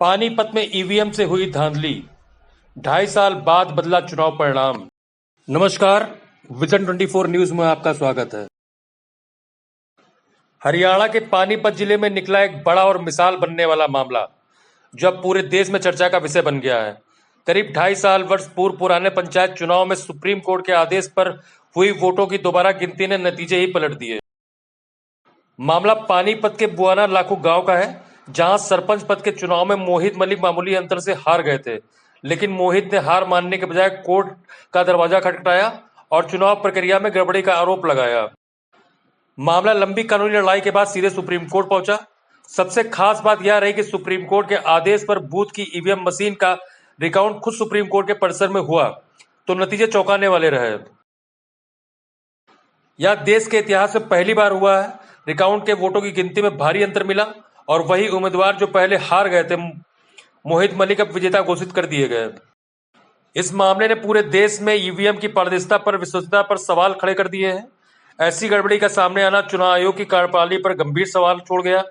पानीपत में ईवीएम से हुई धांधली, 2.5 साल बाद बदला चुनाव परिणाम। नमस्कार, विजन 24 न्यूज में आपका स्वागत है। हरियाणा के पानीपत जिले में निकला एक बड़ा और मिसाल बनने वाला मामला, जो अब पूरे देश में चर्चा का विषय बन गया है। करीब 2.5 वर्ष पूर्व पुराने पंचायत चुनाव में सुप्रीम कोर्ट के आदेश पर हुई वोटों की दोबारा गिनती ने नतीजे ही पलट दिए। मामला पानीपत के बुआना लाखू गांव का है, जहां सरपंच पद के चुनाव में मोहित मलिक मामूली अंतर से हार गए थे, लेकिन मोहित ने हार मानने के बजाय कोर्ट का दरवाजा खटखटाया और चुनाव प्रक्रिया में गड़बड़ी का आरोप लगाया। मामला लंबी कानूनी लड़ाई के बाद सीधे सुप्रीम कोर्ट पहुंचा। सबसे खास बात यह रही कि सुप्रीम कोर्ट के आदेश पर बूथ की ईवीएम मशीन का रिकाउंट खुद सुप्रीम कोर्ट के परिसर में हुआ, तो नतीजे चौंकाने वाले रहे। यह देश के इतिहास में पहली बार हुआ है। रिकाउंट के वोटों की गिनती में भारी अंतर मिला और वही उम्मीदवार जो पहले हार गए थे, मोहित मलिक, अब विजेता घोषित कर दिए गए। इस मामले ने पूरे देश में ईवीएम की पारदर्शिता पर, विश्वसनीयता पर सवाल खड़े कर दिए हैं। ऐसी गड़बड़ी का सामने आना चुनाव आयोग की कार्यप्रणाली पर गंभीर सवाल छोड़ गया।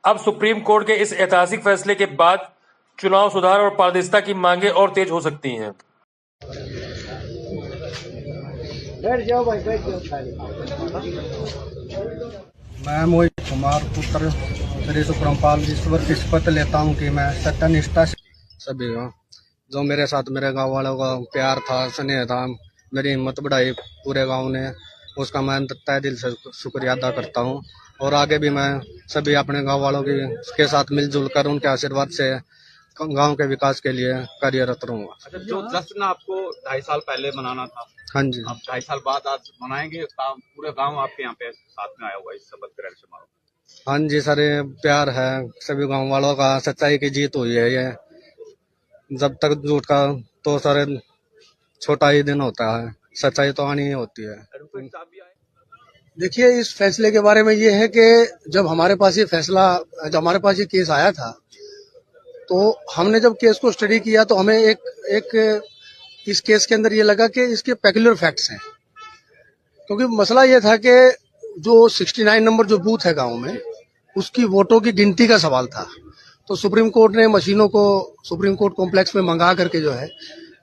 अब सुप्रीम कोर्ट के इस ऐतिहासिक फैसले के बाद चुनाव सुधार और पारदर्शिता की मांगे और तेज हो सकती हैं। मैं मोहित कुमार पुत्र श्री सुखरामपाल ईश्वर की शपथ लेता हूँ कि मैं सत्यनिष्ठा से सभी जो मेरे साथ मेरे गांव वालों का प्यार था, स्नेह था, मेरी हिम्मत बढ़ाई पूरे गांव ने, उसका मैं तहे दिल से शुक्रिया अदा करता हूँ। और आगे भी मैं सभी अपने गांव वालों के साथ मिलजुल कर उनके आशीर्वाद से गांव के विकास के लिए कार्यरत रहूंगा। अच्छा, जो जश्न आपको 2.5 साल पहले मनाना था, हाँ जी, आप 2.5 साल बाद आज मनाएंगे। पूरा गांव आपके यहाँ पे साथ में आया हुआ है इस शपथ ग्रहण समारोह। हाँ जी सर, प्यार है सभी गांव वालों का, सच्चाई की जीत हुई है। ये जब तक झूठ का तो सर छोटा ही दिन होता है, सच्चाई तो आनी ही होती है। देखिए, इस फैसले के बारे में ये है कि जब हमारे पास ये केस आया था, तो हमने जब केस को स्टडी किया तो हमें एक इस केस के अंदर ये लगा कि इसके पेक्युलर फैक्ट्स हैं। क्योंकि मसला ये था कि जो 69 नंबर जो बूथ है गांव में, उसकी वोटों की गिनती का सवाल था। तो सुप्रीम कोर्ट ने मशीनों को सुप्रीम कोर्ट कॉम्प्लेक्स में मंगा करके जो है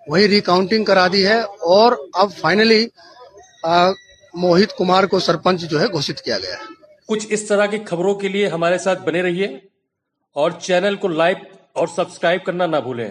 वही रिकाउंटिंग करा दी है और अब फाइनली मोहित कुमार को सरपंच जो है घोषित किया गया है। कुछ इस तरह की खबरों के लिए हमारे साथ बने रहिए और चैनल को लाइक और सब्सक्राइब करना ना भूलें।